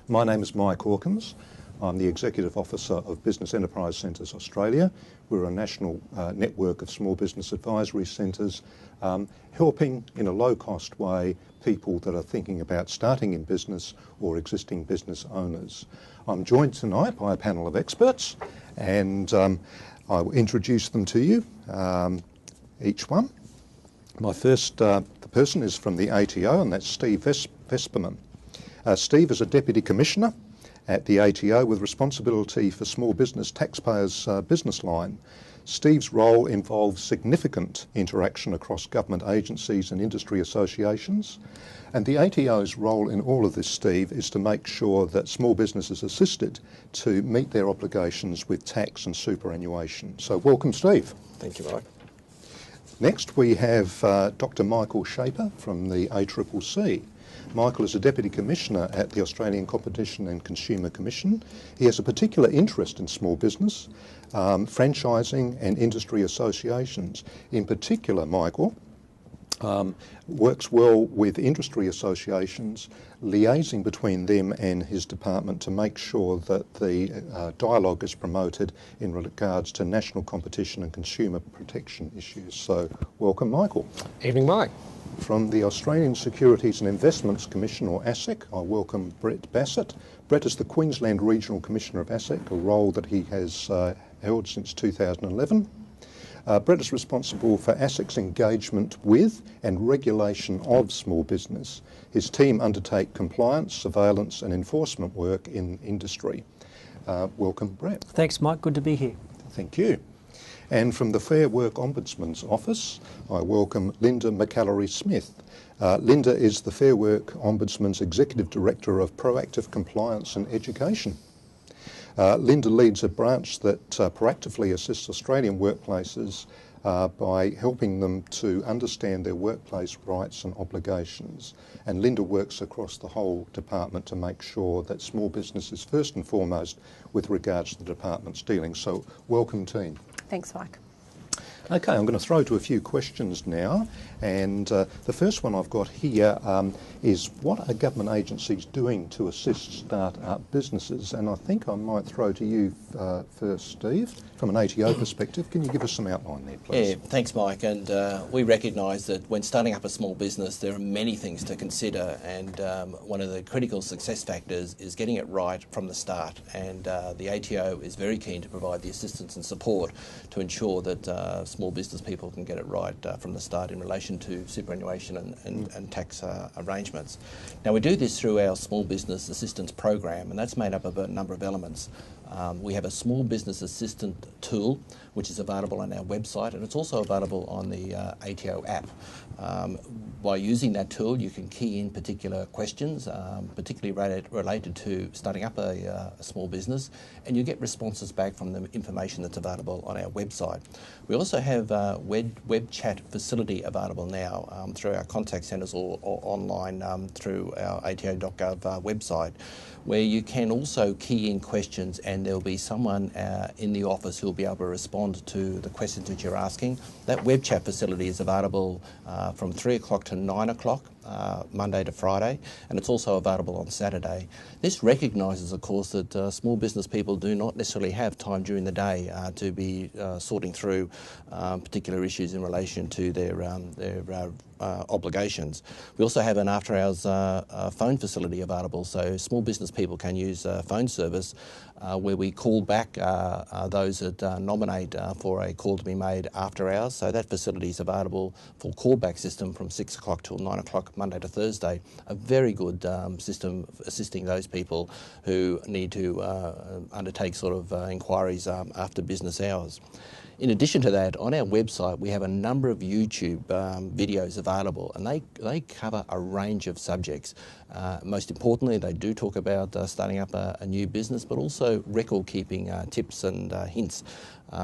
My name is Mike Hawkins. I'm the Executive Officer of Business Enterprise Centres Australia. We're a national network of small business advisory centres, helping in a low-cost way people that are thinking about starting in business or existing business owners. I'm joined tonight by a panel of experts, and I will introduce them to you, each one. My first the person is from the ATO, and that's Steve Vesperman. Steve is a Deputy Commissioner at the ATO with responsibility for small business taxpayers' business line. Steve's role involves significant interaction across government agencies and industry associations. And the ATO's role in all of this, Steve, is to make sure that small business is assisted to meet their obligations with tax and superannuation. So welcome, Steve. Thank you, Mike. Next we have Dr. Michael Shaper from the ACCC. Michael is a Deputy Commissioner at the Australian Competition and Consumer Commission. He has a particular interest in small business, franchising and industry associations. In particular, Michael works well with industry associations, liaising between them and his department to make sure that the dialogue is promoted in regards to national competition and consumer protection issues. So welcome, Michael. Evening, Mike. From the Australian Securities and Investments Commission, or ASIC, I welcome Brett Bassett. Brett is the Queensland Regional Commissioner of ASIC, a role that he has held since 2011. Brett is responsible for ASIC's engagement with and regulation of small business. His team undertake compliance, surveillance and enforcement work in industry. Welcome, Brett. Thanks, Mike. Good to be here. Thank you. And from the Fair Work Ombudsman's Office, I welcome Linda McAlary-Smith. Linda is the Fair Work Ombudsman's Executive Director of Proactive Compliance and Education. Linda leads a branch that proactively assists Australian workplaces by helping them to understand their workplace rights and obligations. And Linda works across the whole department to make sure that small business is first and foremost with regards to the department's dealings. So welcome, team. Thanks, Mike. Okay, I'm going to throw to a few questions now, and the first one I've got here is what are government agencies doing to assist start-up businesses? And I think I might throw to you first, Steve. From an ATO perspective, can you give us some outline there, please? Yeah, thanks, Mike. And we recognise that when starting up a small business, there are many things to consider, and one of the critical success factors is getting it right from the start. And the ATO is very keen to provide the assistance and support to ensure that small business people can get it right from the start in relation to superannuation and tax arrangements. Now, we do this through our Small Business Assistance Program, and that's made up of a number of elements. We have a Small Business Assistant tool, which is available on our website, and it's also available on the ATO app. By using that tool, you can key in particular questions, particularly related to starting up a small business, and you get responses back from the information that's available on our website. We also have a web chat facility available now through our contact centres or online through our ato.gov website, where you can also key in questions and there'll be someone in the office who'll be able to respond to the questions that you're asking. That web chat facility is available from 3 o'clock to 9 o'clock, Monday to Friday, and it's also available on Saturday. This recognises, of course, that small business people do not necessarily have time during the day to be sorting through particular issues in relation to their obligations. We also have an after-hours phone facility available, so small business people can use a phone service where we call back those that nominate for a call to be made after hours. So that facility is available for callback system from 6 o'clock till 9 o'clock Monday to Thursday. A very good system assisting those people who need to undertake sort of inquiries after business hours. In addition to that, on our website we have a number of YouTube videos available, and they cover a range of subjects. Most importantly, they do talk about starting up a new business, but also record keeping tips and hints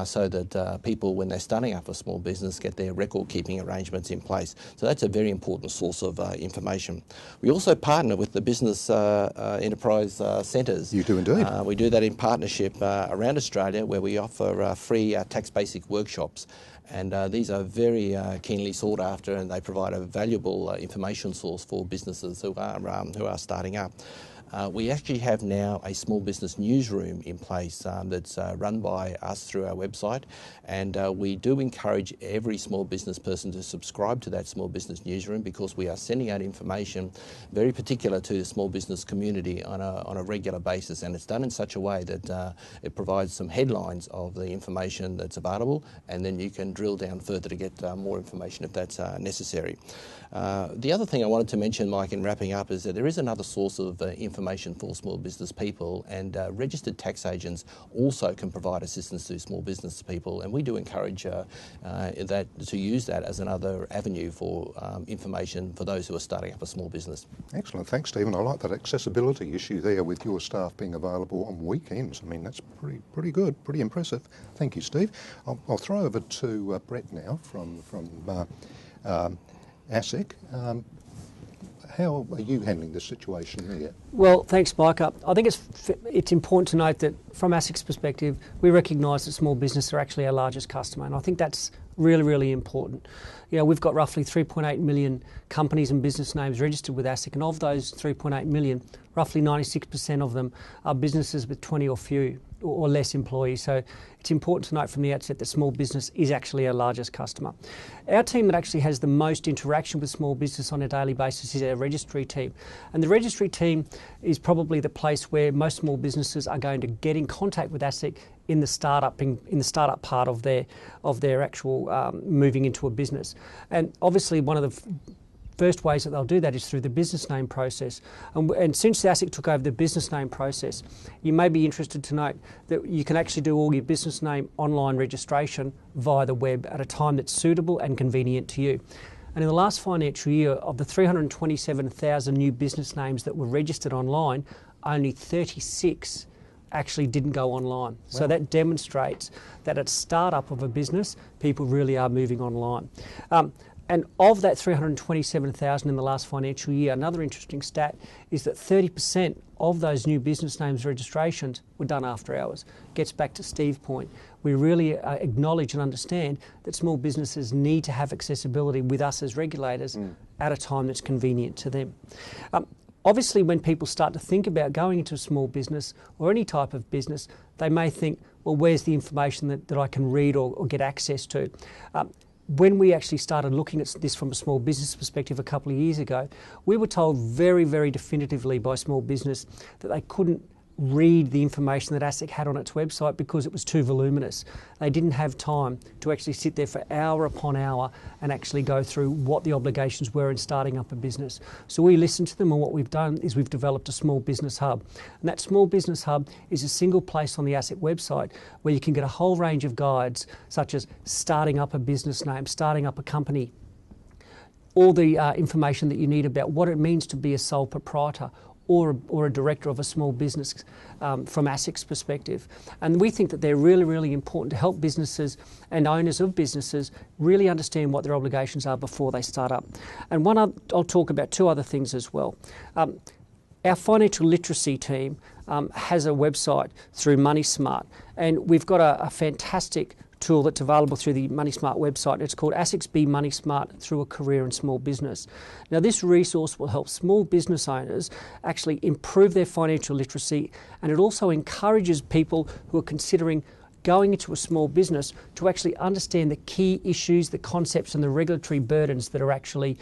so that people, when they're starting up a small business, get their record keeping arrangements in place. So that's a very important source of information. We also partner with the Business Enterprise Centres. You do indeed. We do that in partnership around Australia, where we offer free tax basic workshops. And these are very keenly sought after, and they provide a valuable information source for businesses who are starting up. We actually have now a small business newsroom in place that's run by us through our website, and we do encourage every small business person to subscribe to that small business newsroom, because we are sending out information very particular to the small business community on a regular basis, and it's done in such a way that it provides some headlines of the information that's available, and then you can drill down further to get more information if that's necessary. The other thing I wanted to mention, Mike, in wrapping up, is that there is another source of information for small business people, and registered tax agents also can provide assistance to small business people, and we do encourage that to use that as another avenue for information for those who are starting up a small business. Excellent, thanks Stephen. I like that accessibility issue there with your staff being available on weekends. I mean, that's pretty good, pretty impressive. Thank you, Steve. I'll throw over to Brett now from ASIC. How are you handling this situation there? Well, thanks, Mike. I think it's important to note that from ASIC's perspective, we recognise that small business are actually our largest customer, and I think that's really, really important. You know, we've got roughly 3.8 million companies and business names registered with ASIC, and of those 3.8 million, roughly 96% of them are businesses with 20 or few or less employees. So it's important to note from the outset that small business is actually our largest customer. Our team that actually has the most interaction with small business on a daily basis is our registry team. And the registry team is probably the place where most small businesses are going to get in contact with ASIC in the startup part of their actual moving into a business. And obviously one of the first ways that they'll do that is through the business name process. And since ASIC took over the business name process, you may be interested to note that you can actually do all your business name online registration via the web at a time that's suitable and convenient to you. And in the last financial year, of the 327,000 new business names that were registered online, only 36 actually didn't go online. Wow. So that demonstrates that at startup of a business, people really are moving online. And of that 327,000 in the last financial year, another interesting stat is that 30% of those new business names registrations were done after hours. Gets back to Steve's point. We really acknowledge and understand that small businesses need to have accessibility with us as regulators at a time that's convenient to them. Obviously, when people start to think about going into a small business or any type of business, they may think, well, where's the information that I can read or get access to? When we actually started looking at this from a small business perspective a couple of years ago, we were told very, very definitively by small business that they couldn't read the information that ASIC had on its website because it was too voluminous. They didn't have time to actually sit there for hour upon hour and actually go through what the obligations were in starting up a business. So we listened to them, and what we've done is we've developed a small business hub. And that small business hub is a single place on the ASIC website where you can get a whole range of guides, such as starting up a business name, starting up a company, all the information that you need about what it means to be a sole proprietor, or a director of a small business from ASIC's perspective. And we think that they're really, really important to help businesses and owners of businesses really understand what their obligations are before they start up. And I'll talk about two other things as well. Our financial literacy team has a website through MoneySmart, and we've got a fantastic tool that's available through the MoneySmart website. It's called ASIC's Be MoneySmart Through a Career in Small Business. Now, this resource will help small business owners actually improve their financial literacy, and it also encourages people who are considering going into a small business to actually understand the key issues, the concepts and the regulatory burdens that are actually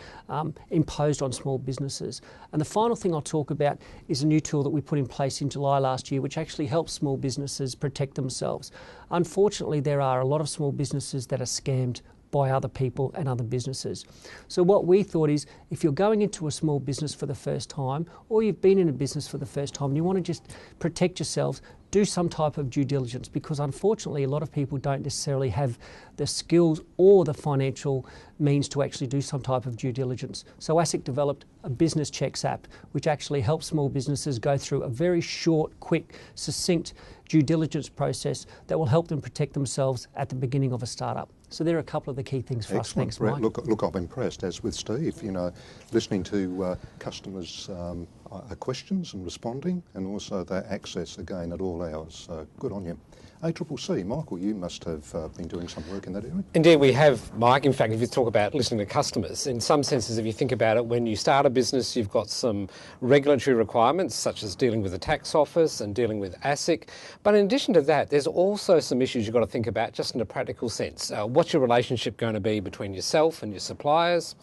imposed on small businesses. And the final thing I'll talk about is a new tool that we put in place in July last year, which actually helps small businesses protect themselves. Unfortunately, there are a lot of small businesses that are scammed by other people and other businesses. So what we thought is, if you're going into a small business for the first time, or you've been in a business for the first time and you want to just protect yourselves, do some type of due diligence, because unfortunately a lot of people don't necessarily have the skills or the financial means to actually do some type of due diligence. So ASIC developed a Business Checks app, which actually helps small businesses go through a very short, quick, succinct due diligence process that will help them protect themselves at the beginning of a startup. So there are a couple of the key things for us. Excellent. Thanks, Mike. Look, I'm impressed, as with Steve, listening to customers' questions and responding, and also their access again at all hours. So good on you. ACCC, Michael, you must have been doing some work in that area. Indeed, we have, Mike. In fact, if you talk about listening to customers, in some senses, if you think about it, when you start a business, you've got some regulatory requirements, such as dealing with the tax office and dealing with ASIC. But in addition to that, there's also some issues you've got to think about just in a practical sense. What's your relationship going to be between yourself and your suppliers?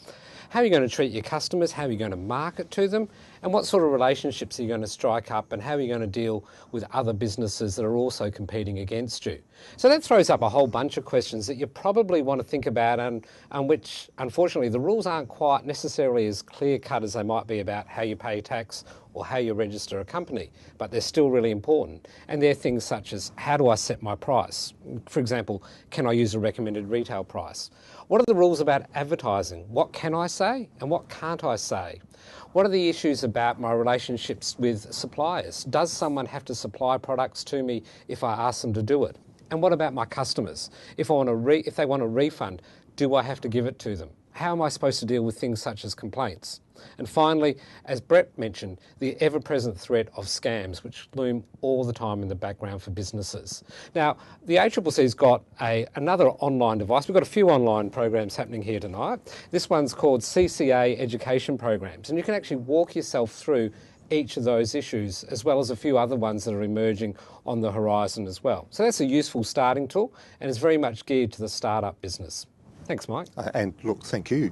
How are you going to treat your customers? How are you going to market to them? And what sort of relationships are you going to strike up, and how are you going to deal with other businesses that are also competing against you? So that throws up a whole bunch of questions that you probably want to think about, and which, unfortunately, the rules aren't quite necessarily as clear-cut as they might be about how you pay tax or how you register a company, but they're still really important. And they're things such as, how do I set my price? For example, can I use a recommended retail price? What are the rules about advertising? What can I say and what can't I say? What are the issues about my relationships with suppliers? Does someone have to supply products to me if I ask them to do it? And what about my customers? If they want a refund, do I have to give it to them? How am I supposed to deal with things such as complaints? And finally, as Brett mentioned, the ever-present threat of scams, which loom all the time in the background for businesses. Now, the ACCC's got another online device. We've got a few online programs happening here tonight. This one's called CCA Education Programs, and you can actually walk yourself through each of those issues, as well as a few other ones that are emerging on the horizon as well. So that's a useful starting tool, and it's very much geared to the startup business. Thanks, Mike. And look, thank you,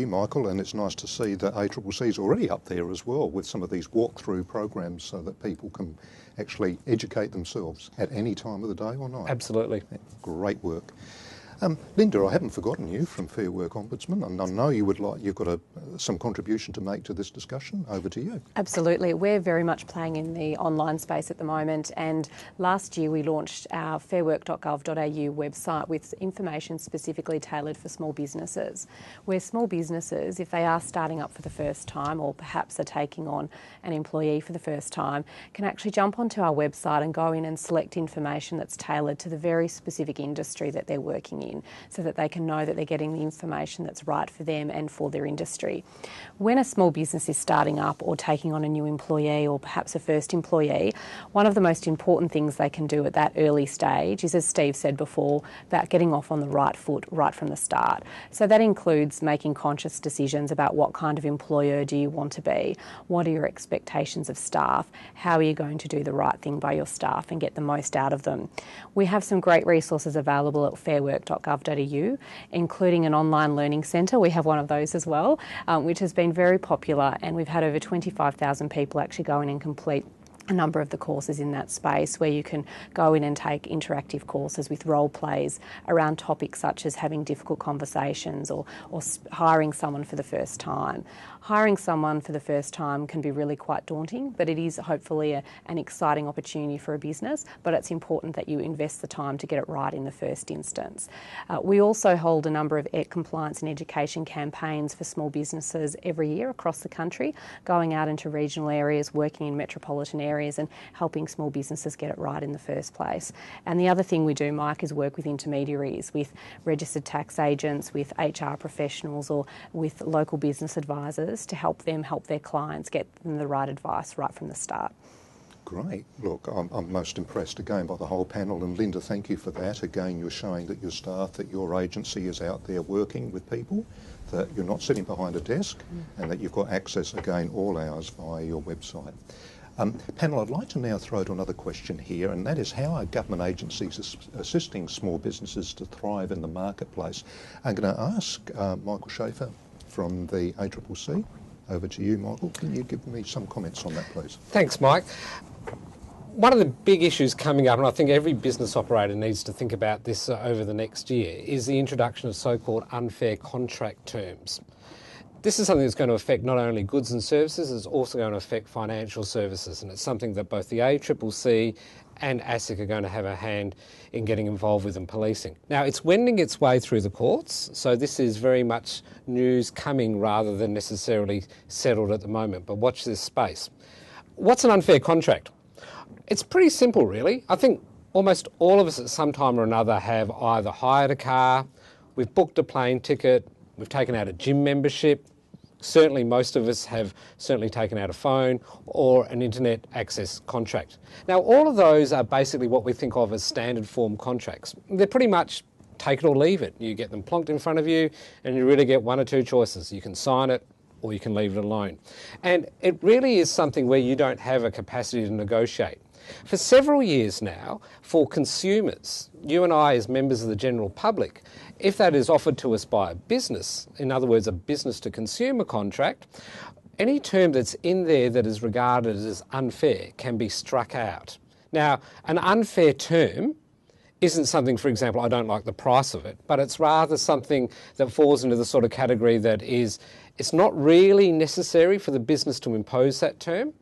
Michael. And it's nice to see that ACCC is already up there as well with some of these walkthrough programs, so that people can actually educate themselves at any time of the day or night. Absolutely. Great work. Linda, I haven't forgotten you from Fair Work Ombudsman, and I know you've got some contribution to make to this discussion. Over to you. Absolutely. We're very much playing in the online space at the moment, and last year we launched our fairwork.gov.au website with information specifically tailored for small businesses, where small businesses, if they are starting up for the first time or perhaps are taking on an employee for the first time, can actually jump onto our website and go in and select information that's tailored to the very specific industry that they're working in, so that they can know that they're getting the information that's right for them and for their industry. When a small business is starting up or taking on a new employee or perhaps a first employee, one of the most important things they can do at that early stage is, as Steve said before, about getting off on the right foot right from the start. So that includes making conscious decisions about what kind of employer do you want to be, what are your expectations of staff, how are you going to do the right thing by your staff and get the most out of them. We have some great resources available at fairwork.gov.au, including an online learning centre. We have one of those as well, which has been very popular, and we've had over 25,000 people actually go in and complete a number of the courses in that space, where you can go in and take interactive courses with role plays around topics such as having difficult conversations or hiring someone for the first time. Hiring someone for the first time can be really quite daunting, but it is hopefully an exciting opportunity for a business, but it's important that you invest the time to get it right in the first instance. We also hold a number of compliance and education campaigns for small businesses every year across the country, going out into regional areas, working in metropolitan areas and helping small businesses get it right in the first place. And the other thing we do, Mike, is work with intermediaries, with registered tax agents, with HR professionals or with local business advisors to help them help their clients get them the right advice right from the start. Great. Look, I'm most impressed again by the whole panel, and Linda, thank you for that. Again, you're showing that your staff, that your agency is out there working with people, that you're not sitting behind a desk, and that you've got access again all hours via your website. Panel, I'd like to now throw to another question here, and that is, how are government agencies assisting small businesses to thrive in the marketplace? I'm going to ask Michael Schaefer from the ACCC. Over to you, Michael. Can you give me some comments on that, please? Thanks, Mike. One of the big issues coming up, and I think every business operator needs to think about this over the next year, is the introduction of so-called unfair contract terms. This is something that's going to affect not only goods and services, it's also going to affect financial services, and it's something that both the ACCC and ASIC are going to have a hand in getting involved with and policing. Now, it's wending its way through the courts, so this is very much news coming rather than necessarily settled at the moment, but watch this space. What's an unfair contract? It's pretty simple, really. I think almost all of us at some time or another have either hired a car we've booked a plane ticket, we've taken out a gym membership, certainly most of us have certainly taken out a phone or an internet access contract. Now all of those are basically what we think of as standard form contracts. They're pretty much take it or leave it. You get them plonked in front of you and you really get one or two choices. You can sign it or you can leave it alone. And it really is something where you don't have a capacity to negotiate. For several years now, for consumers, you and I as members of the general public, if that is offered to us by a business, in other words, a business to consumer contract, any term that's in there that is regarded as unfair can be struck out. Now, an unfair term isn't something, for example, I don't like the price of it, but it's rather something that falls into the sort of category that is, it's not really necessary for the business to impose that term.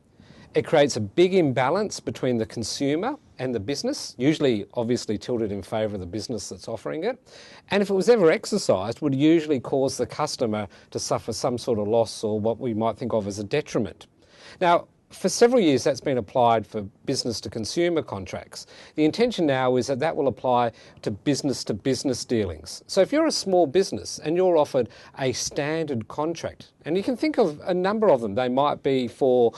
It creates a big imbalance between the consumer and the business, usually obviously tilted in favour of the business that's offering it. And if it was ever exercised, would usually cause the customer to suffer some sort of loss or what we might think of as a detriment. Now, for several years that's been applied for business to consumer contracts. The intention now is that that will apply to business dealings. So if you're a small business and you're offered a standard contract, and you can think of a number of them, they might be for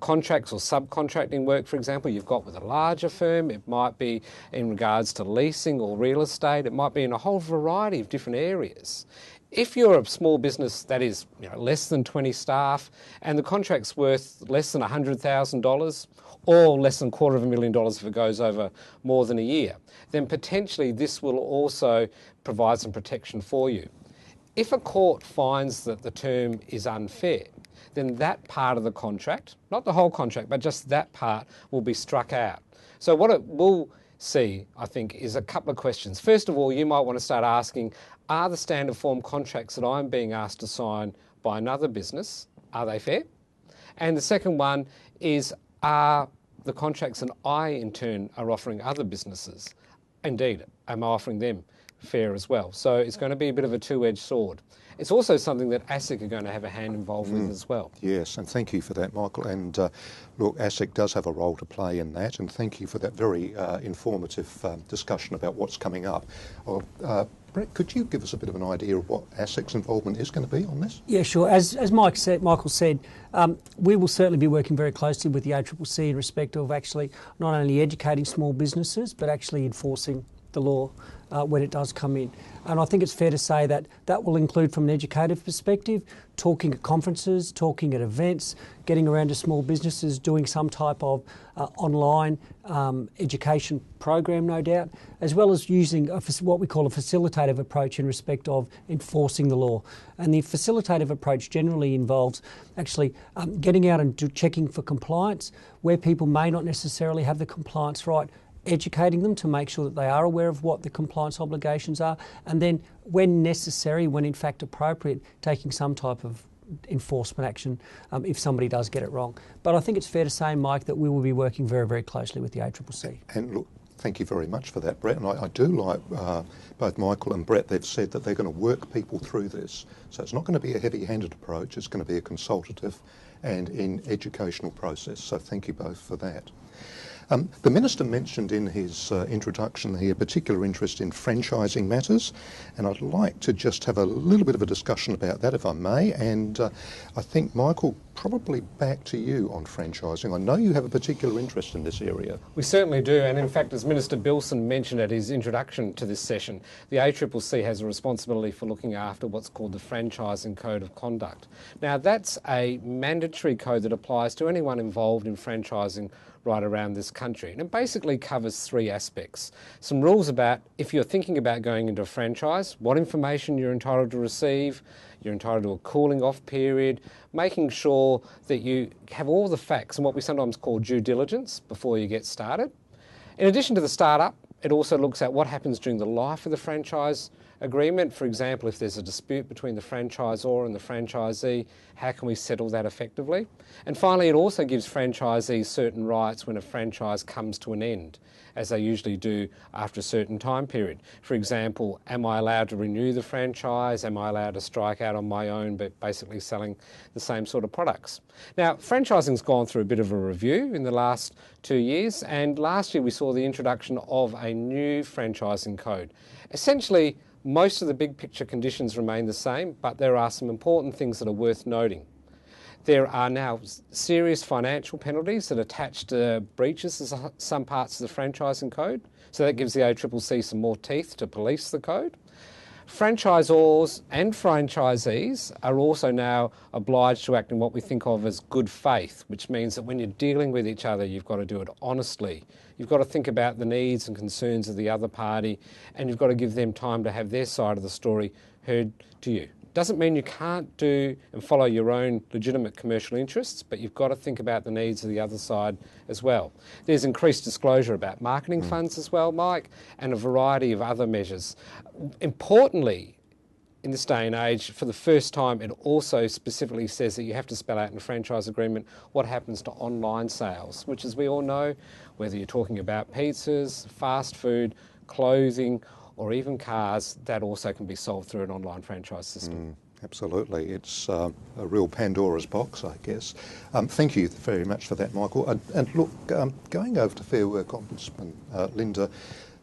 contracts or subcontracting work, for example, you've got with a larger firm, it might be in regards to leasing or real estate, it might be in a whole variety of different areas. If you're a small business that is less than 20 staff and the contract's worth less than $100,000 or less than $250,000 if it goes over more than a year, then potentially this will also provide some protection for you. If a court finds that the term is unfair, then that part of the contract, not the whole contract, but just that part will be struck out. So what it will see, I think, is a couple of questions. First of all, you might want to start asking, are the standard form contracts that I'm being asked to sign by another business, are they fair? And the second one is, are the contracts that I in turn are offering other businesses, indeed, am I offering them fair as well? So it's going to be a bit of a two-edged sword. It's also something that ASIC are going to have a hand involved with as well. Yes, and thank you for that, Michael. And look, ASIC does have a role to play in that, and thank you for that very informative discussion about what's coming up. Brett, could you give us a bit of an idea of what ASIC's involvement is going to be on this? Yeah, sure. As Michael said, we will certainly be working very closely with the ACCC in respect of actually not only educating small businesses, but actually enforcing the law when it does come in. And I think it's fair to say that that will include, from an educative perspective, talking at conferences, talking at events, getting around to small businesses, doing some type of online education program, no doubt, as well as using what we call a facilitative approach in respect of enforcing the law. And the facilitative approach generally involves actually getting out and checking for compliance, where people may not necessarily have the compliance right, educating them to make sure that they are aware of what the compliance obligations are, and then when necessary, when in fact appropriate, taking some type of enforcement action if somebody does get it wrong. But I think it's fair to say, Mike, that we will be working very, very closely with the ACCC. And look, thank you very much for that, Brett. And I do like both Michael and Brett, they've said that they're going to work people through this. So it's not going to be a heavy-handed approach, it's going to be a consultative and in educational process. So thank you both for that. The Minister mentioned in his introduction here particular interest in franchising matters, and I'd like to just have a little bit of a discussion about that, if I may. And I think, Michael, probably back to you on franchising. I know you have a particular interest in this area. We certainly do, and in fact, as Minister Bilson mentioned at his introduction to this session, the ACCC has a responsibility for looking after what's called the Franchising Code of Conduct. Now, that's a mandatory code that applies to anyone involved in franchising right around this country. And it basically covers three aspects. Some rules about if you're thinking about going into a franchise, what information you're entitled to receive, you're entitled to a cooling off period, making sure that you have all the facts and what we sometimes call due diligence before you get started. In addition to the startup, it also looks at what happens during the life of the franchise agreement. For example, if there's a dispute between the franchisor and the franchisee, how can we settle that effectively? And finally, it also gives franchisees certain rights when a franchise comes to an end, as they usually do after a certain time period. For example, am I allowed to renew the franchise? Am I allowed to strike out on my own, but basically selling the same sort of products? Now, franchising's gone through a bit of a review in the last 2 years, and last year we saw the introduction of a new franchising code. Essentially, Most of the big picture conditions remain the same, but there are some important things that are worth noting. There are now serious financial penalties that attach to breaches of some parts of the franchising code, so that gives the ACCC some more teeth to police the code. Franchisors and franchisees are also now obliged to act in what we think of as good faith, which means that when you're dealing with each other, you've got to do it honestly. You've got to think about the needs and concerns of the other party, and you've got to give them time to have their side of the story heard to you. Doesn't mean you can't do and follow your own legitimate commercial interests, but you've got to think about the needs of the other side as well. There's increased disclosure about marketing funds as well, Mike, and a variety of other measures. Importantly, in this day and age, for the first time, it also specifically says that you have to spell out in a franchise agreement what happens to online sales, which, as we all know, whether you're talking about pizzas, fast food, clothing, or even cars, that also can be sold through an online franchise system. Absolutely. It's a real Pandora's box, I guess. Thank you very much for that, Michael. And look, going over to Fair Work Ombudsman, Linda,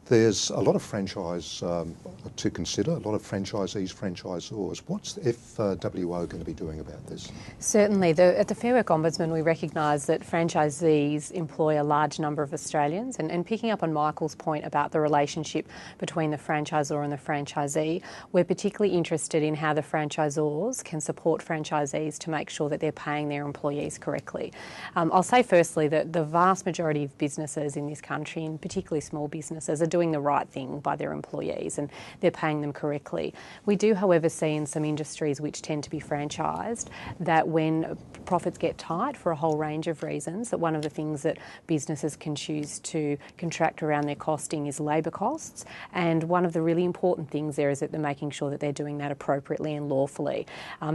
there's a lot of franchise to consider, a lot of franchisees, franchisors. What's FWO going to be doing about this? Certainly. At the Fair Work Ombudsman, we recognise that franchisees employ a large number of Australians. And picking up on Michael's point about the relationship between the franchisor and the franchisee, we're particularly interested in how the franchisors can support franchisees to make sure that they're paying their employees correctly. I'll say firstly that the vast majority of businesses in this country, and particularly small businesses, are doing the right thing by their employees and they're paying them correctly. We do, however, see in some industries which tend to be franchised that when profits get tight for a whole range of reasons, that one of the things that businesses can choose to contract around their costing is labour costs. And one of the really important things there is that they're making sure that they're doing that appropriately and lawfully.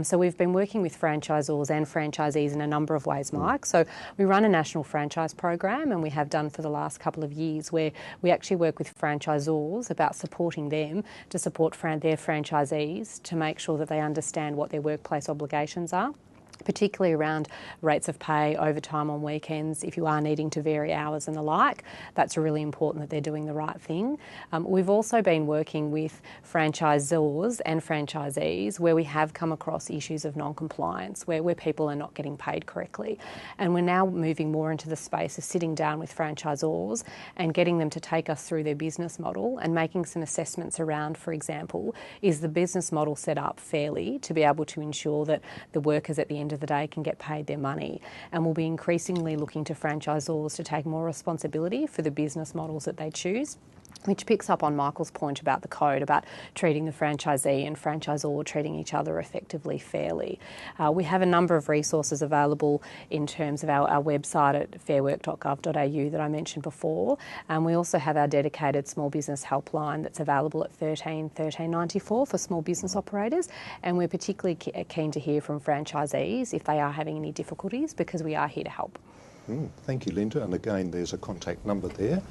So we've been working with franchisors and franchisees in a number of ways, Mike. So we run a national franchise program, and we have done for the last couple of years, where we actually work with franchisors about supporting them to support their franchisees to make sure that they understand what their workplace obligations are, particularly around rates of pay, overtime on weekends, if you are needing to vary hours and the like. That's really important that they're doing the right thing. We've also been working with franchisors and franchisees where we have come across issues of non-compliance, where people are not getting paid correctly. And we're now moving more into the space of sitting down with franchisors and getting them to take us through their business model and making some assessments around, for example, is the business model set up fairly to be able to ensure that the workers at the end of the day can get paid their money. And we'll be increasingly looking to franchisors to take more responsibility for the business models that they choose, which picks up on Michael's point about the code, about treating the franchisee and franchisor treating each other effectively, fairly. We have a number of resources available in terms of our website at fairwork.gov.au that I mentioned before. We also have our dedicated small business helpline that's available at 13 1394 for small business operators. And we're particularly keen to hear from franchisees if they are having any difficulties, because we are here to help. Thank you, Linda. And again, there's a contact number there.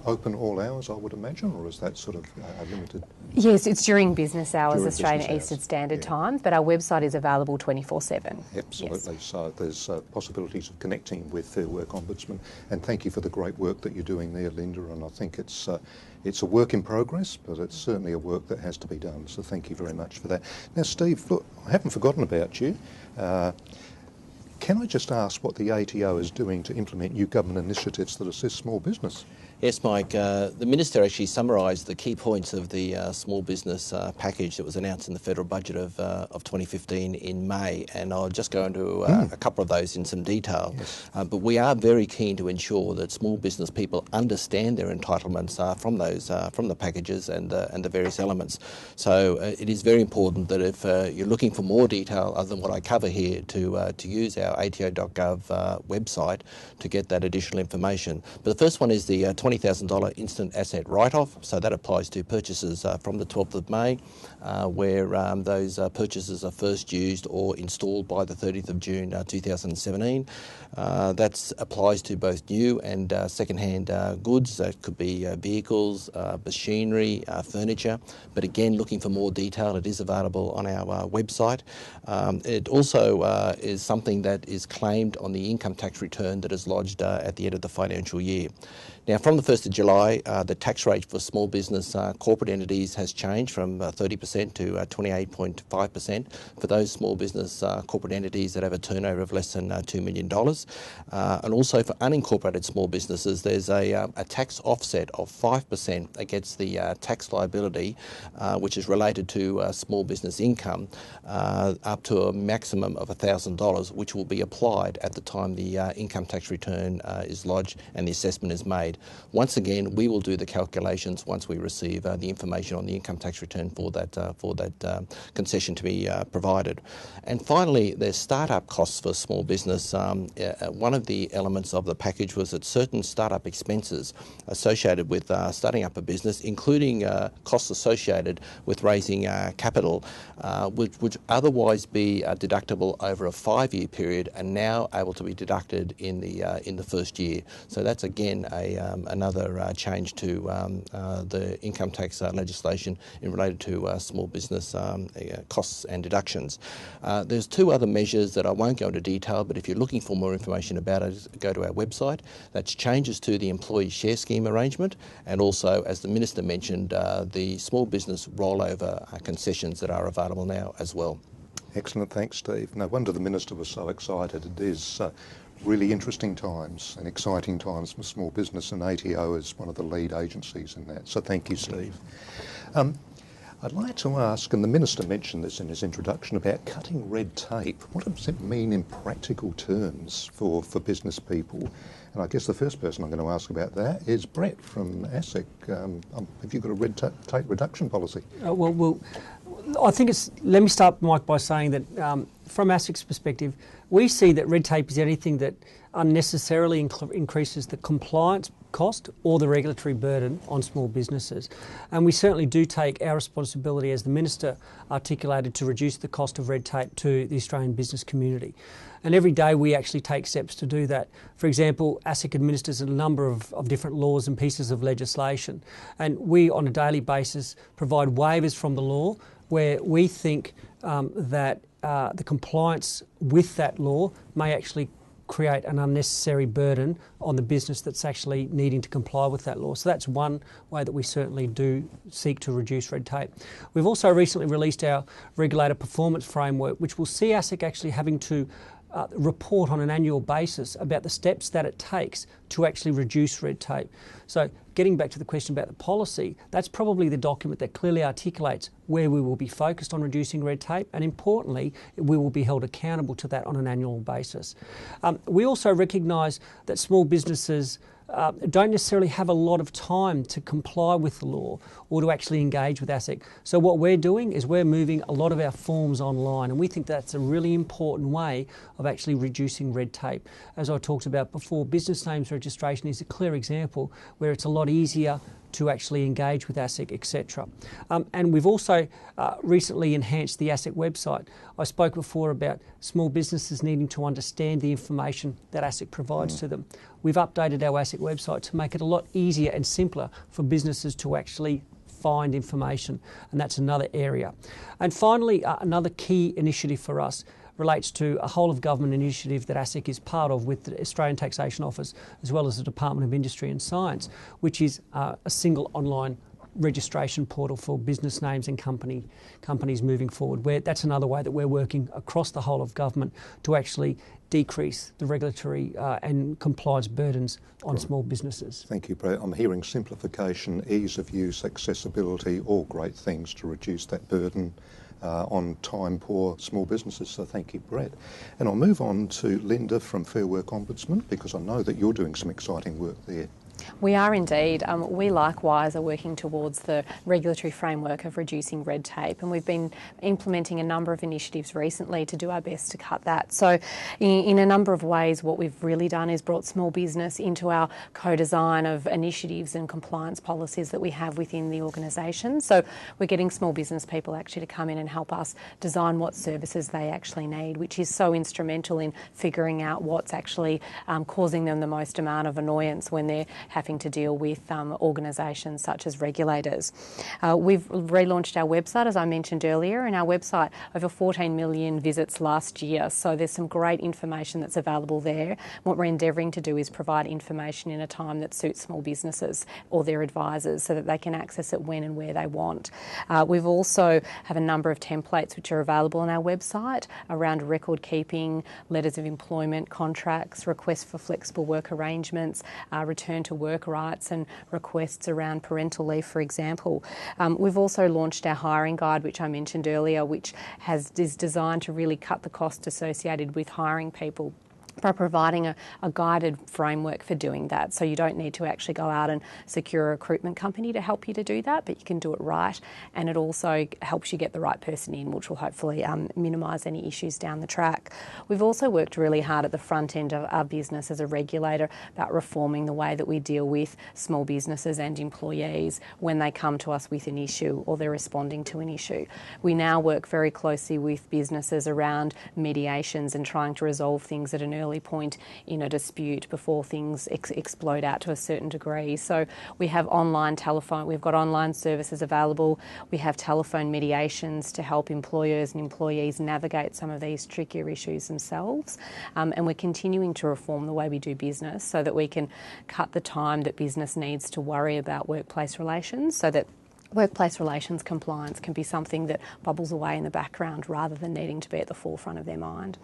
Open all hours, I would imagine, or is that sort of limited? Yes, it's during business hours, During Australian business Eastern hours. Standard Time, but our website is available 24/7. Absolutely. Yes. So there's possibilities of connecting with Fair Work Ombudsman. And thank you for the great work that you're doing there, Linda. And I think it's a work in progress, but it's certainly a work that has to be done. So thank you very much for that. Now, Steve, look, I haven't forgotten about you. Can I just ask what the ATO is doing to implement new government initiatives that assist small business? Yes, Mike. The Minister actually summarised the key points of the small business package that was announced in the federal budget of 2015 in May, and I'll just go into a couple of those in some detail. Yes. But we are very keen to ensure that small business people understand their entitlements from the packages and the various elements. So it is very important that if you're looking for more detail other than what I cover here, to use our ato.gov website to get that additional information. But the first one is the $20,000 instant asset write-off. So that applies to purchases from the 12th of May, where those purchases are first used or installed by the 30th of June 2017. That applies to both new and second-hand goods. That could be vehicles, machinery, furniture. But again, looking for more detail, it is available on our website. It also is something that is claimed on the income tax return that is lodged at the end of the financial year. Now, from the the 1st of July, the tax rate for small business corporate entities has changed from 30% to 28.5% for those small business corporate entities that have a turnover of less than $2 million. And also for unincorporated small businesses, there's a tax offset of 5% against the tax liability, which is related to small business income, up to a maximum of $1,000, which will be applied at the time the income tax return is lodged and the assessment is made. Once again, we will do the calculations once we receive the information on the income tax return for that concession to be provided. And finally, there's startup costs for small business. One of the elements of the package was that certain startup expenses associated with starting up a business, including costs associated with raising capital, which would otherwise be deductible over a 5-year period, are now able to be deducted in the first year. So that's again another change to the income tax legislation in related to small business costs and deductions. There's 2 other measures that I won't go into detail, but if you're looking for more information about it, go to our website. That's changes to the employee share scheme arrangement, and also, as the Minister mentioned, the small business rollover concessions that are available now as well. Excellent, thanks Steve. No wonder the Minister was so excited. It is really interesting times and exciting times for small business, and ATO is one of the lead agencies in that. So thank you, Steve. I'd like to ask, and the Minister mentioned this in his introduction, about cutting red tape. What does it mean in practical terms for business people? And I guess the first person I'm going to ask about that is Brett from ASIC. Have you got a red tape reduction policy? Well, I think let me start, Mike, by saying that from ASIC's perspective, we see that red tape is anything that unnecessarily increases the compliance cost or the regulatory burden on small businesses. And we certainly do take our responsibility, as the Minister articulated, to reduce the cost of red tape to the Australian business community. And every day we actually take steps to do that. For example, ASIC administers a number of different laws and pieces of legislation. And we, on a daily basis, provide waivers from the law where we think that the compliance with that law may actually create an unnecessary burden on the business that's actually needing to comply with that law. So that's one way that we certainly do seek to reduce red tape. We've also recently released our regulator performance framework, which will see ASIC actually having to report on an annual basis about the steps that it takes to actually reduce red tape. So getting back to the question about the policy, that's probably the document that clearly articulates where we will be focused on reducing red tape, and importantly, we will be held accountable to that on an annual basis. We also recognise that small businesses don't necessarily have a lot of time to comply with the law or to actually engage with ASIC. So what we're doing is we're moving a lot of our forms online, and we think that's a really important way of actually reducing red tape. As I talked about before, business names registration is a clear example where it's a lot easier to actually engage with ASIC, etc. And we've also recently enhanced the ASIC website. I spoke before about small businesses needing to understand the information that ASIC provides to them. We've updated our ASIC website to make it a lot easier and simpler for businesses to actually find information, and that's another area. And finally, another key initiative for us relates to a whole of government initiative that ASIC is part of with the Australian Taxation Office as well as the Department of Industry and Science, which is a single online registration portal for business names and companies moving forward. That's another way that we're working across the whole of government to actually decrease the regulatory and compliance burdens on small businesses. Thank you, Brett. I'm hearing simplification, ease of use, accessibility, all great things to reduce that burden on time-poor small businesses. So thank you, Brett. And I'll move on to Linda from Fair Work Ombudsman, because I know that you're doing some exciting work there. We are indeed. We likewise are working towards the regulatory framework of reducing red tape, and we've been implementing a number of initiatives recently to do our best to cut that. So in a number of ways, what we've really done is brought small business into our co-design of initiatives and compliance policies that we have within the organisation. So we're getting small business people actually to come in and help us design what services they actually need, which is so instrumental in figuring out what's actually causing them the most amount of annoyance when they're having to deal with organisations such as regulators. We've relaunched our website, as I mentioned earlier, and our website over 14 million visits last year, so there's some great information that's available there. What we're endeavouring to do is provide information in a time that suits small businesses or their advisors so that they can access it when and where they want. We've also have a number of templates which are available on our website around record keeping, letters of employment, contracts, requests for flexible work arrangements, return to work rights and requests around parental leave, for example. We've also launched our hiring guide, which I mentioned earlier, which is designed to really cut the cost associated with hiring people by providing a guided framework for doing that. So you don't need to actually go out and secure a recruitment company to help you to do that, but you can do it right. And it also helps you get the right person in, which will hopefully minimise any issues down the track. We've also worked really hard at the front end of our business as a regulator about reforming the way that we deal with small businesses and employees when they come to us with an issue or they're responding to an issue. We now work very closely with businesses around mediations and trying to resolve things at an early point in a dispute before things explode out to a certain degree. So we have we've got online services available. We have telephone mediations to help employers and employees navigate some of these trickier issues themselves. And we're continuing to reform the way we do business so that we can cut the time that business needs to worry about workplace relations, so that workplace relations compliance can be something that bubbles away in the background rather than needing to be at the forefront of their mind.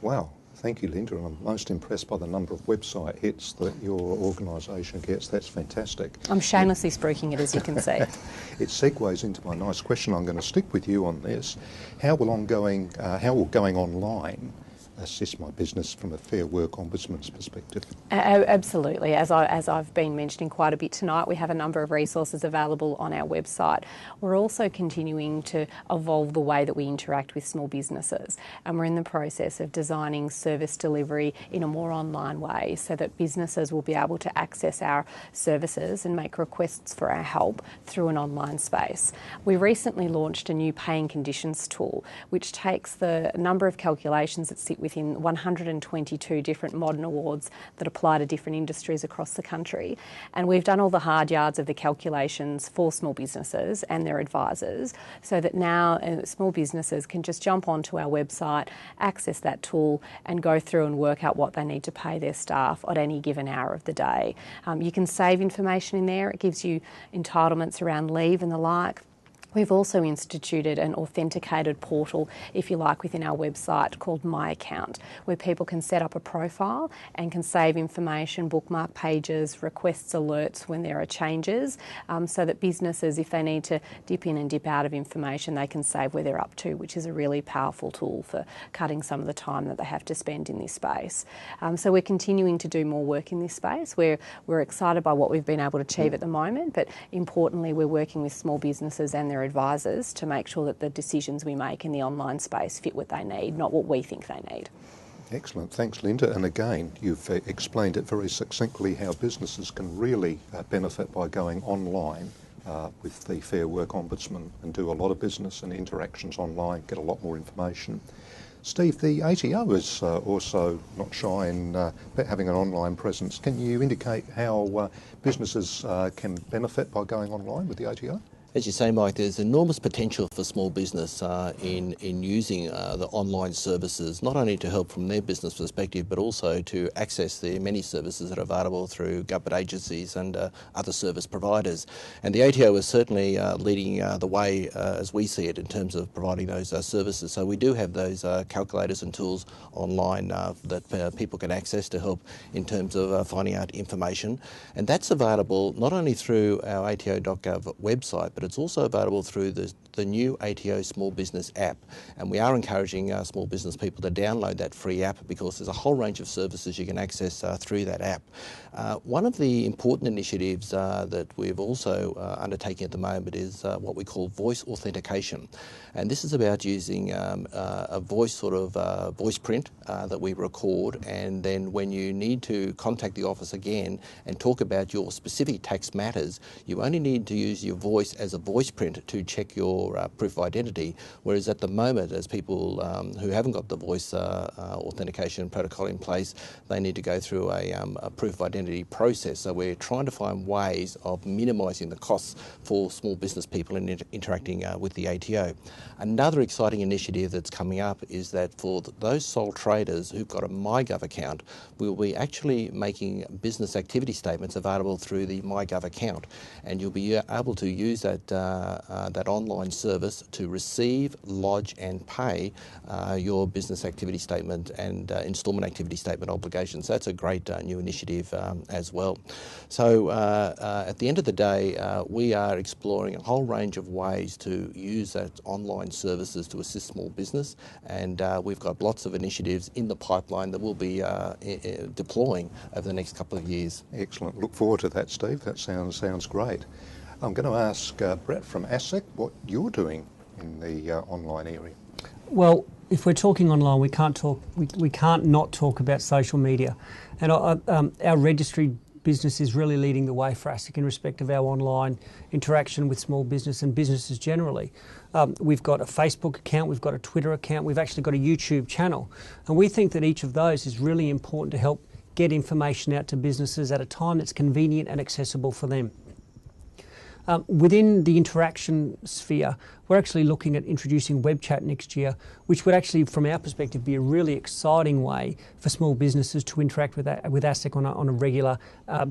Wow. Thank you, Linda. I'm most impressed by the number of website hits that your organisation gets. That's fantastic. I'm shamelessly spruiking it, as you can see. It segues into my nice question. I'm going to stick with you on this. How will going online assist my business from a Fair Work Ombudsman's perspective? Absolutely. As I've been mentioning quite a bit tonight, we have a number of resources available on our website. We're also continuing to evolve the way that we interact with small businesses, and we're in the process of designing service delivery in a more online way so that businesses will be able to access our services and make requests for our help through an online space. We recently launched a new paying conditions tool, which takes the number of calculations that sit within 122 different modern awards that apply to different industries across the country. And we've done all the hard yards of the calculations for small businesses and their advisors so that now small businesses can just jump onto our website, access that tool and go through and work out what they need to pay their staff at any given hour of the day. You can save information in there. It gives you entitlements around leave and the like. We've also instituted an authenticated portal, if you like, within our website called My Account, where people can set up a profile and can save information, bookmark pages, requests alerts when there are changes, so that businesses, if they need to dip in and dip out of information, they can save where they're up to, which is a really powerful tool for cutting some of the time that they have to spend in this space. So we're continuing to do more work in this space. We're excited by what we've been able to achieve at the moment, but importantly, we're working with small businesses and their advisors to make sure that the decisions we make in the online space fit what they need, not what we think they need. Excellent. Thanks, Linda. And again, you've explained it very succinctly how businesses can really benefit by going online with the Fair Work Ombudsman and do a lot of business and interactions online, get a lot more information. Steve, the ATO is also not shy in having an online presence. Can you indicate how businesses can benefit by going online with the ATO? As you say, Mike, there's enormous potential for small business in using the online services, not only to help from their business perspective, but also to access the many services that are available through government agencies and other service providers. And the ATO is certainly leading the way, as we see it, in terms of providing those services. So we do have those calculators and tools online that people can access to help in terms of finding out information. And that's available not only through our ato.gov website, but it's also available through the new ATO Small Business app. And we are encouraging small business people to download that free app because there's a whole range of services you can access through that app. One of the important initiatives that we've also undertaking at the moment is what we call voice authentication. And this is about using a voice voice print that we record, and then when you need to contact the office again and talk about your specific tax matters, you only need to use your voice as a voice print to check your for proof of identity, whereas at the moment, as people who haven't got the voice authentication protocol in place, they need to go through a proof of identity process. So we're trying to find ways of minimising the costs for small business people in interacting with the ATO. Another exciting initiative that's coming up is that for those sole traders who've got a MyGov account, we'll be actually making business activity statements available through the MyGov account, and you'll be able to use that online service to receive, lodge and pay your business activity statement and instalment activity statement obligations. That's a great new initiative as well. So at the end of the day, we are exploring a whole range of ways to use that online services to assist small business, and we've got lots of initiatives in the pipeline that we'll be deploying over the next couple of years. Excellent. Look forward to that, Steve. That sounds great. I'm going to ask Brett from ASIC what you're doing in the online area. Well, if we're talking online, we can't not talk about social media, and our registry business is really leading the way for ASIC in respect of our online interaction with small business and businesses generally. We've got a Facebook account, we've got a Twitter account, we've actually got a YouTube channel, and we think that each of those is really important to help get information out to businesses at a time that's convenient and accessible for them. Within the interaction sphere, we're actually looking at introducing web chat next year, which would actually, from our perspective, be a really exciting way for small businesses to interact with ASIC on a regular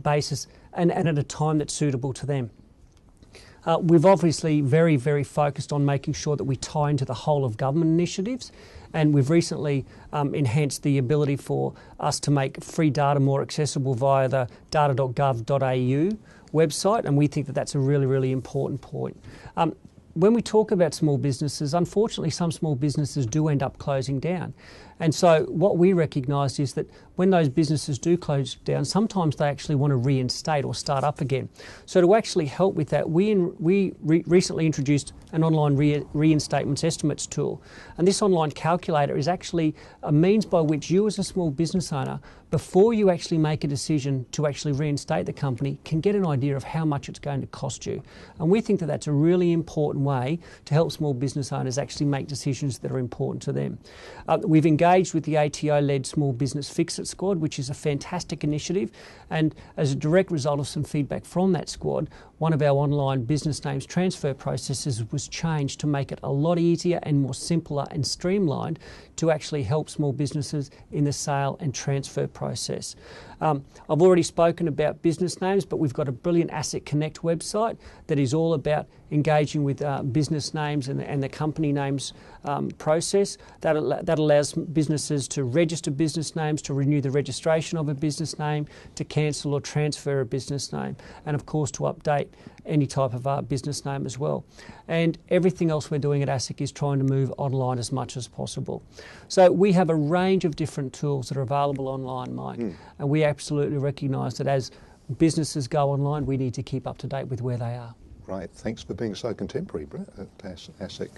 basis and at a time that's suitable to them. We've obviously very, very focused on making sure that we tie into the whole of government initiatives, and we've recently enhanced the ability for us to make free data more accessible via the data.gov.au website, and we think that that's a really, really important point. When we talk about small businesses, unfortunately some small businesses do end up closing down. And so what we recognise is that when those businesses do close down, sometimes they actually want to reinstate or start up again. So to actually help with that, we recently introduced an online reinstatements estimates tool. And this online calculator is actually a means by which you as a small business owner, before you actually make a decision to actually reinstate the company, can get an idea of how much it's going to cost you. And we think that that's a really important way to help small business owners actually make decisions that are important to them. We've engaged with the ATO-led Small Business Fix-It Squad, which is a fantastic initiative, and as a direct result of some feedback from that squad, one of our online business names transfer processes was changed to make it a lot easier and more simpler and streamlined to actually help small businesses in the sale and transfer process. I've already spoken about business names, but we've got a brilliant ASIC Connect website that is all about engaging with business names and the company names process. That allows businesses to register business names, to renew the registration of a business name, to cancel or transfer a business name, and of course to update any type of business name as well. And everything else we're doing at ASIC is trying to move online as much as possible. So we have a range of different tools that are available online, Mike, and we absolutely recognise that as businesses go online, we need to keep up to date with where they are. Great, thanks for being so contemporary, Brett, at ASIC.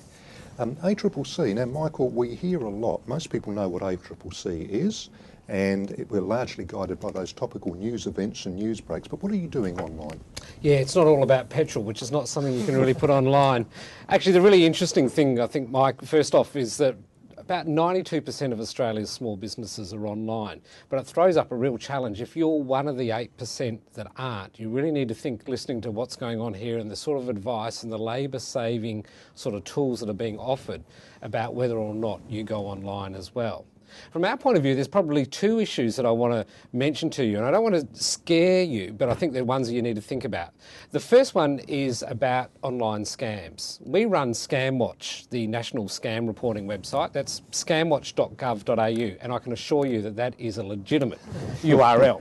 ACCC, now Michael, we hear a lot, most people know what ACCC is, and we're largely guided by those topical news events and news breaks, but what are you doing online? Yeah, it's not all about petrol, which is not something you can really put online. Actually, the really interesting thing, I think, Mike, first off, is that about 92% of Australia's small businesses are online, but it throws up a real challenge. If you're one of the 8% that aren't, you really need to think, listening to what's going on here and the sort of advice and the labour-saving sort of tools that are being offered about whether or not you go online as well. From our point of view, there's probably two issues that I want to mention to you, and I don't want to scare you, but I think they're ones that you need to think about. The first one is about online scams. We run ScamWatch, the national scam reporting website. That's scamwatch.gov.au, and I can assure you that that is a legitimate URL.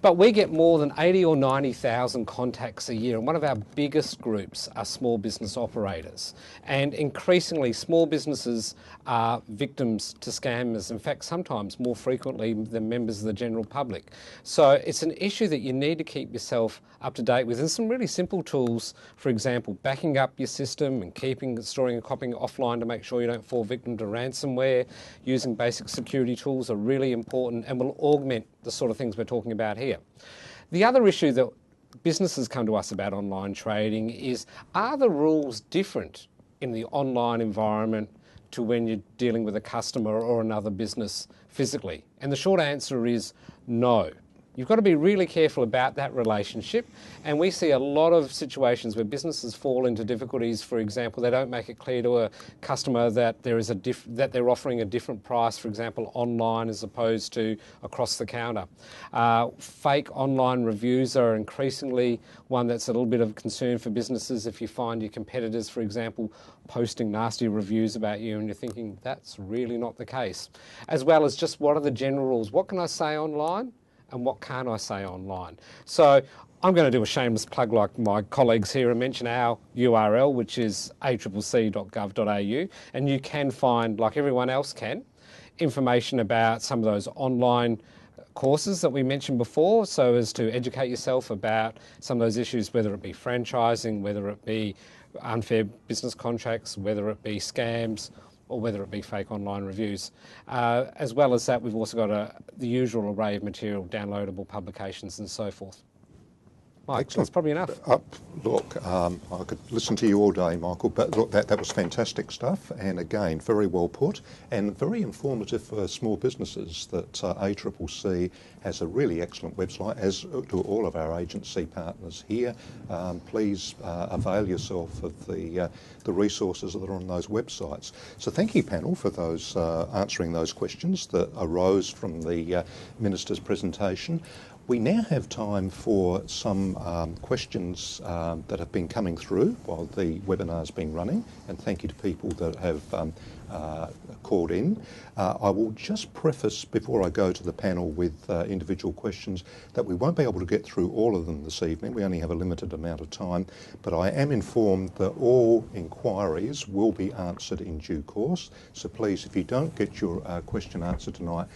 But we get more than 80 or 90,000 contacts a year, and one of our biggest groups are small business operators. And increasingly, small businesses are victims to scammers. In fact, sometimes more frequently than members of the general public. So it's an issue that you need to keep yourself up to date with. There's some really simple tools, for example, backing up your system and storing and copying it offline to make sure you don't fall victim to ransomware. Using basic security tools are really important and will augment the sort of things we're talking about here. The other issue that businesses come to us about online trading is, are the rules different in the online environment to when you're dealing with a customer or another business physically? And the short answer is no. You've got to be really careful about that relationship, and we see a lot of situations where businesses fall into difficulties. For example, they don't make it clear to a customer that there is that they're offering a different price, for example, online as opposed to across the counter. Fake online reviews are increasingly one that's a little bit of concern for businesses. If you find your competitors, for example, posting nasty reviews about you and you're thinking that's really not the case. As well as just what are the general rules? What can I say online? And what can't I say online? So I'm going to do a shameless plug like my colleagues here and mention our URL, which is accc.gov.au, and you can find, like everyone else can, information about some of those online courses that we mentioned before, so as to educate yourself about some of those issues, whether it be franchising, whether it be unfair business contracts, whether it be scams, or whether it be fake online reviews. As well as that, we've also got the usual array of material, downloadable publications and so forth. Mike, Excellent. that's probably enough. Look, I could listen to you all day, Michael, but look, that was fantastic stuff, and again, very well put, and very informative for small businesses that ACCC has a really excellent website, as do all of our agency partners here. Please avail yourself of the resources that are on those websites. So thank you, panel, for those answering those questions that arose from the Minister's presentation. We now have time for some questions that have been coming through while the webinar's been running, and thank you to people that have called in. I will just preface before I go to the panel with individual questions that we won't be able to get through all of them this evening. We only have a limited amount of time, but I am informed that all inquiries will be answered in due course. So please, if you don't get your question answered tonight,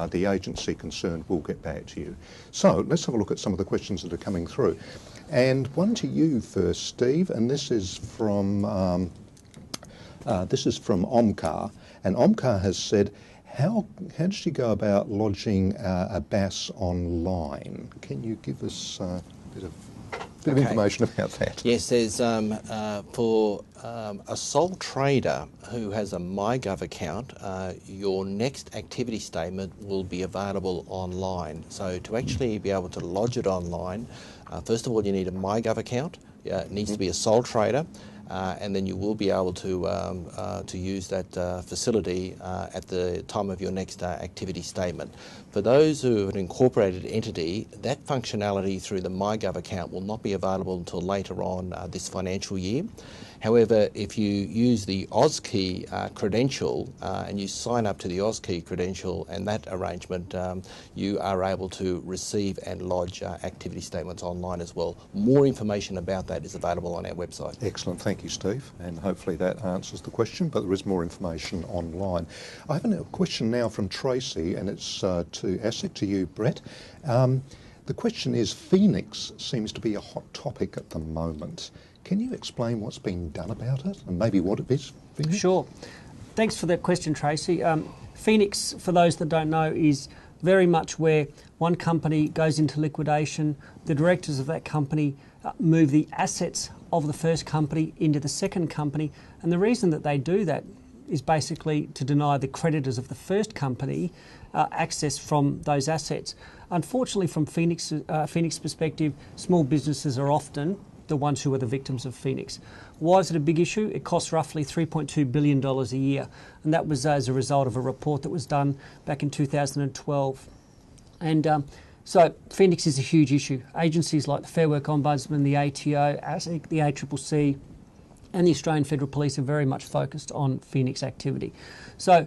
the agency concerned will get back to you. So let's have a look at some of the questions that are coming through. And one to you first, Steve, and this is from Omkar. And Omkar has said, how did she go about lodging a BAS online? Can you give us a bit of information about that? Yes, there's for a sole trader who has a MyGov account, your next activity statement will be available online. So to actually be able to lodge it online, first of all, you need a MyGov account. It needs to be a sole trader. And then you will be able to use that facility at the time of your next activity statement. For those who have an incorporated entity, that functionality through the MyGov account will not be available until later on this financial year. However, if you use the AusKey credential and you sign up to the AusKey credential and that arrangement, you are able to receive and lodge activity statements online as well. More information about that is available on our website. Excellent, thank you, Steve, and hopefully that answers the question, but there is more information online. I have a question now from Tracy, and it's to ASIC, to you, Brett. The question is, Phoenix seems to be a hot topic at the moment. Can you explain what's being done about it and maybe what it is, Phoenix? Sure. Thanks for that question, Tracy. Phoenix, for those that don't know, is very much where one company goes into liquidation, the directors of that company move the assets of the first company into the second company, and the reason that they do that is basically to deny the creditors of the first company access from those assets. Unfortunately, from Phoenix perspective, small businesses are often the ones who are the victims of Phoenix. Why is it a big issue? It costs roughly $3.2 billion a year, and that was as a result of a report that was done back in 2012. And so Phoenix is a huge issue. Agencies like the Fair Work Ombudsman, the ATO, ASIC, the ACCC, and the Australian Federal Police are very much focused on Phoenix activity. So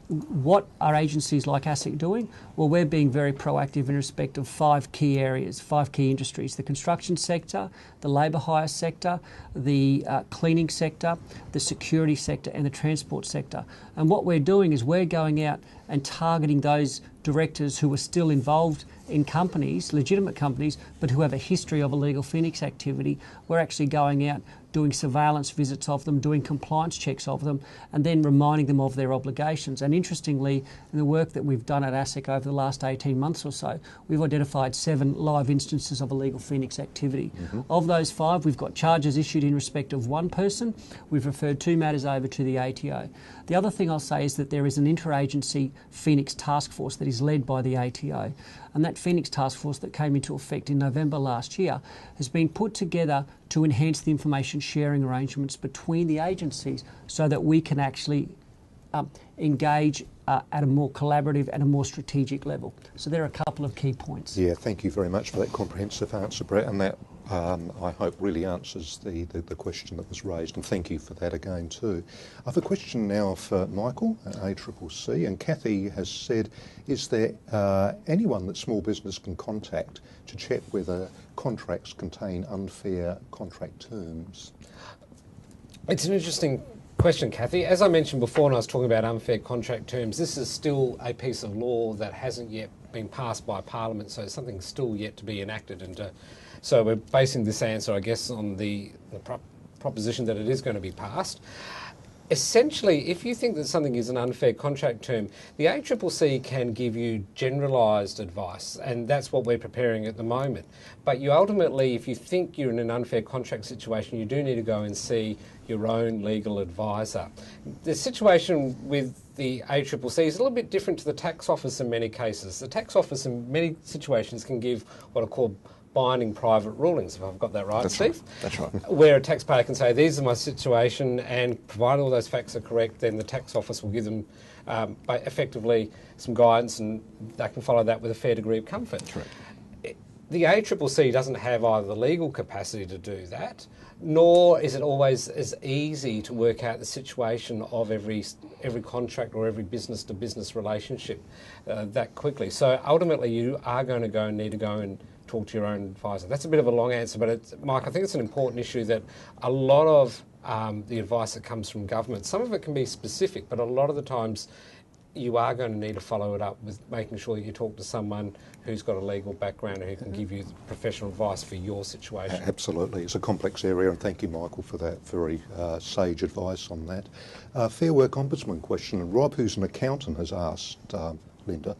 what are agencies like ASIC doing? Well, we're being very proactive in respect of 5 key areas, 5 key industries: the construction sector, the labour hire sector, the cleaning sector, the security sector and the transport sector. And what we're doing is we're going out and targeting those directors who are still involved in companies, legitimate companies, but who have a history of illegal Phoenix activity. We're actually going out, doing surveillance visits of them, doing compliance checks of them, and then reminding them of their obligations. And interestingly, in the work that we've done at ASIC over the last 18 months or so, we've identified 7 live instances of illegal Phoenix activity. Of those 5, we've got charges issued in respect of 1 person. We've referred 2 matters over to the ATO. The other thing I'll say is that there is an interagency Phoenix task force that is led by the ATO. And that Phoenix task force that came into effect in November last year has been put together to enhance the information sharing arrangements between the agencies so that we can actually engage at a more collaborative and a more strategic level. So there are a couple of key points. Yeah, thank you very much for that comprehensive answer, Brett, and that I hope really answers the question that was raised, and thank you for that again too. I have a question now for Michael at ACCC, and Kathy has said, is there anyone that small business can contact to check whether contracts contain unfair contract terms? It's an interesting question, Kathy. As I mentioned before when I was talking about unfair contract terms, this is still a piece of law that hasn't yet been passed by Parliament, so something's still yet to be enacted. And so we're basing this answer, I guess, on the proposition that it is going to be passed. Essentially, if you think that something is an unfair contract term, the ACCC can give you generalised advice, and that's what we're preparing at the moment. But you ultimately, if you think you're in an unfair contract situation, you do need to go and see your own legal advisor. The situation with the ACCC is a little bit different to the tax office in many cases. The tax office in many situations can give what are called binding private rulings, if I've got that right, Steve? That's right. Where a taxpayer can say, these are my situation, and provided all those facts are correct, then the tax office will give them effectively some guidance, and they can follow that with a fair degree of comfort. Correct. The ACCC doesn't have either the legal capacity to do that, nor is it always as easy to work out the situation of every contract or every business-to-business relationship that quickly. So ultimately, you are going to need to go and talk to your own advisor. That's a bit of a long answer, but Mike, I think it's an important issue that a lot of the advice that comes from government, some of it can be specific, but a lot of the times you are going to need to follow it up with making sure that you talk to someone who's got a legal background and who can give you professional advice for your situation. Absolutely. It's a complex area, and thank you, Michael, for that very sage advice on that. Fair Work Ombudsman question, and Rob, who's an accountant, has asked Linda,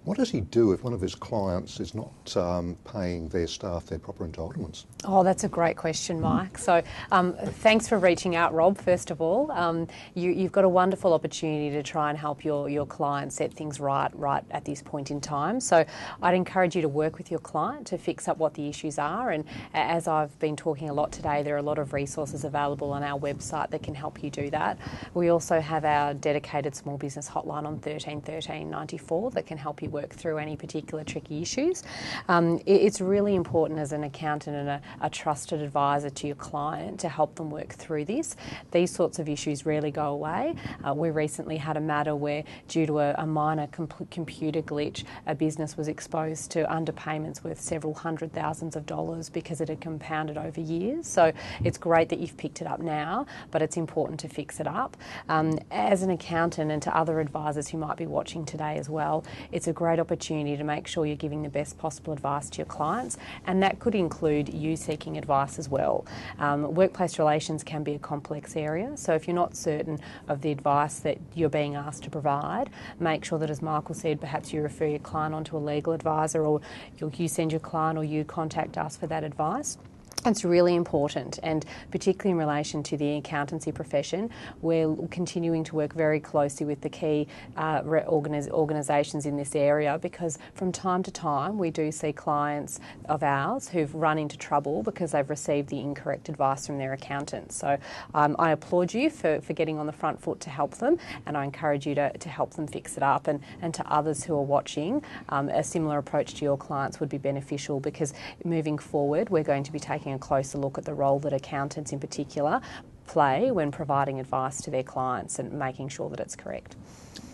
what does he do if one of his clients is not paying their staff their proper entitlements? Oh, that's a great question, Mike. So thanks for reaching out, Rob, first of all. You've got a wonderful opportunity to try and help your client set things right at this point in time. So I'd encourage you to work with your client to fix up what the issues are. And as I've been talking a lot today, there are a lot of resources available on our website that can help you do that. We also have our dedicated small business hotline on 13 13 94 that can help you work through any particular tricky issues. It's really important as an accountant and a trusted advisor to your client to help them work through this. These sorts of issues rarely go away. We recently had a matter where, due to a minor computer glitch, a business was exposed to underpayments worth several $100,000s because it had compounded over years. So it's great that you've picked it up now, but it's important to fix it up. As an accountant, and to other advisors who might be watching today as well, it's a great opportunity to make sure you're giving the best possible advice to your clients, and that could include you seeking advice as well. Workplace relations can be a complex area, so if you're not certain of the advice that you're being asked to provide, make sure that, as Michael said, perhaps you refer your client onto a legal advisor, or you send your client or you contact us for that advice. It's really important, and particularly in relation to the accountancy profession, we're continuing to work very closely with the key organisations in this area, because from time to time we do see clients of ours who've run into trouble because they've received the incorrect advice from their accountant. So I applaud you for getting on the front foot to help them, and I encourage you to help them fix it up. And to others who are watching, a similar approach to your clients would be beneficial, because moving forward we're going to be taking a closer look at the role that accountants in particular play when providing advice to their clients and making sure that it's correct.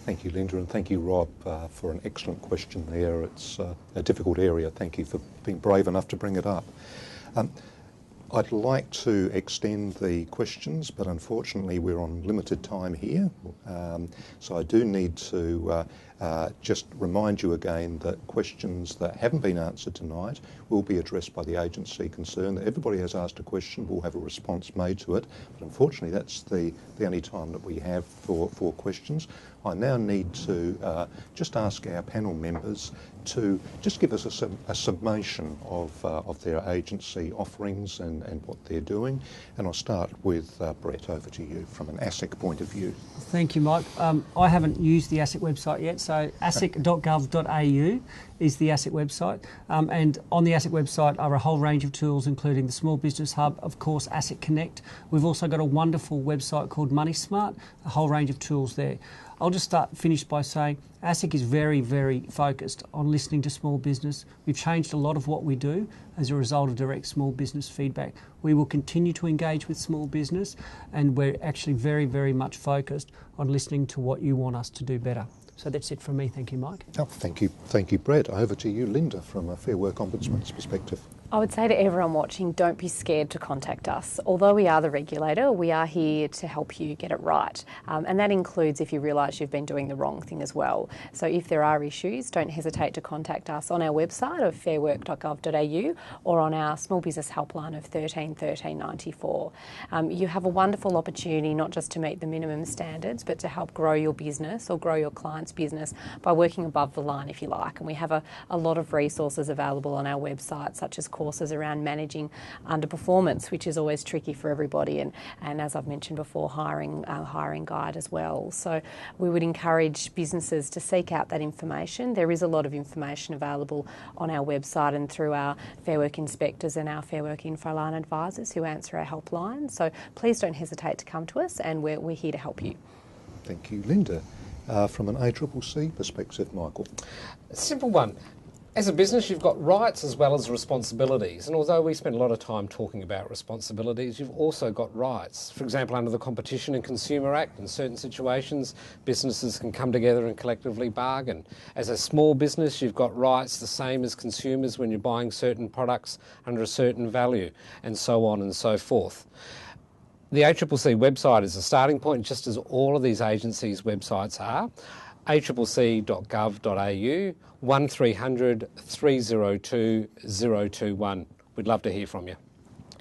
Thank you, Linda, and thank you, Rob, for an excellent question there. It's a difficult area. Thank you for being brave enough to bring it up. I'd like to extend the questions, but unfortunately we're on limited time here. So I do need to just remind you again that questions that haven't been answered tonight will be addressed by the agency concerned. That everybody has asked a question will have a response made to it, but unfortunately that's the only time that we have for questions. I now need to just ask our panel members to just give us a summation of their agency offerings and what they're doing. And I'll start with Brett, over to you from an ASIC point of view. Thank you, Mike. I haven't used the ASIC website yet, so asic.gov.au is the ASIC website. And on the ASIC website are a whole range of tools, including the Small Business Hub, of course, ASIC Connect. We've also got a wonderful website called Money Smart, a whole range of tools there. I'll just finish by saying ASIC is very, very focused on listening to small business. We've changed a lot of what we do as a result of direct small business feedback. We will continue to engage with small business, and we're actually very, very much focused on listening to what you want us to do better. So that's it from me. Thank you, Mike. Oh, thank you, Brett. Over to you, Linda, from a Fair Work Ombudsman's perspective. I would say to everyone watching, don't be scared to contact us. Although we are the regulator, we are here to help you get it right. And that includes if you realise you've been doing the wrong thing as well. So if there are issues, don't hesitate to contact us on our website of fairwork.gov.au or on our small business helpline of 13 13 94. You have a wonderful opportunity not just to meet the minimum standards, but to help grow your business or grow your client's business by working above the line, if you like. And we have a lot of resources available on our website, such as courses around managing underperformance, which is always tricky for everybody, and as I've mentioned before, hiring guide as well. So we would encourage businesses to seek out that information. There is a lot of information available on our website and through our Fair Work inspectors and our Fair Work Infoline advisors who answer our helpline. So please don't hesitate to come to us, and we're here to help you. Thank you, Linda. From an ACCC perspective, Michael. A simple one. As a business, you've got rights as well as responsibilities. And although we spend a lot of time talking about responsibilities, you've also got rights. For example, under the Competition and Consumer Act, in certain situations, businesses can come together and collectively bargain. As a small business, you've got rights the same as consumers when you're buying certain products under a certain value, and so on and so forth. The ACCC website is a starting point, just as all of these agencies' websites are. accc.gov.au, 1300 302 021. We'd love to hear from you.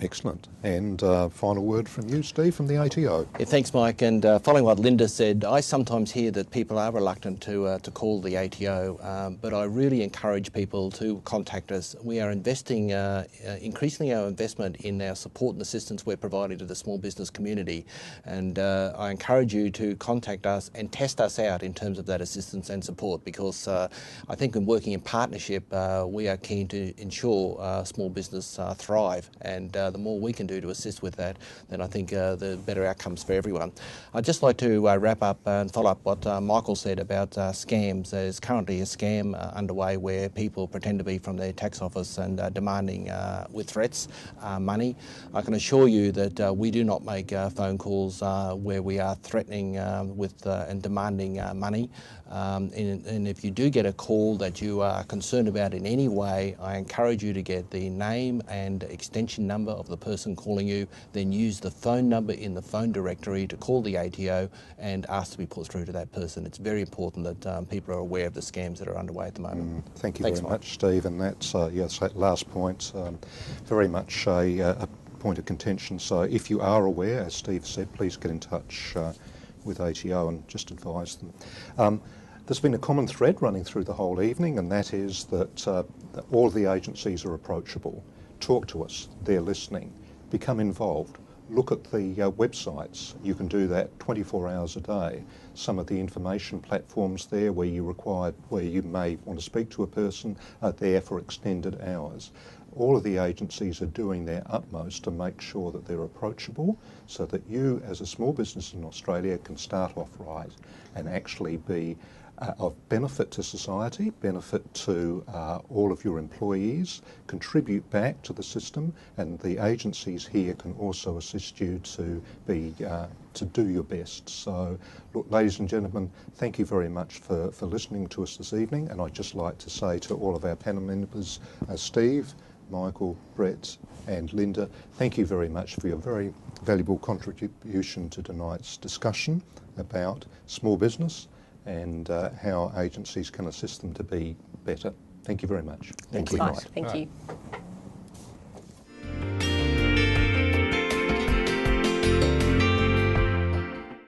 Excellent. And final word from you, Steve, from the ATO. Yeah, thanks, Mike. And following what Linda said, I sometimes hear that people are reluctant to call the ATO, but I really encourage people to contact us. We are investing, increasing our investment in our support and assistance we're providing to the small business community. And I encourage you to contact us and test us out in terms of that assistance and support, because I think in working in partnership, we are keen to ensure small business thrive. And the more we can do to assist with that, then I think the better outcomes for everyone. I'd just like to wrap up and follow up what Michael said about scams. There's currently a scam underway where people pretend to be from their tax office and demanding, with threats, money. I can assure you that we do not make phone calls where we are threatening with and demanding money. And if you do get a call that you are concerned about in any way, I encourage you to get the name and extension number of the person calling you, then use the phone number in the phone directory to call the ATO and ask to be put through to that person. It's very important that people are aware of the scams that are underway at the moment. Thank you very much, Steve. And that's, yes, that last point, very much a point of contention. So if you are aware, as Steve said, please get in touch with ATO and just advise them. There's been a common thread running through the whole evening, and that is that all of the agencies are approachable. Talk to us, they're listening, become involved. Look at the websites. You can do that 24 hours a day. Some of the information platforms there where you may want to speak to a person are there for extended hours. All of the agencies are doing their utmost to make sure that they're approachable so that you as a small business in Australia can start off right and actually be of benefit to society, benefit to all of your employees, contribute back to the system, and the agencies here can also assist you to do your best. So, look, ladies and gentlemen, thank you very much for listening to us this evening, and I'd just like to say to all of our panel members, Steve, Michael, Brett and Linda, thank you very much for your very valuable contribution to tonight's discussion about small business and how agencies can assist them to be better. Thank you very much. Thank you. Thank you.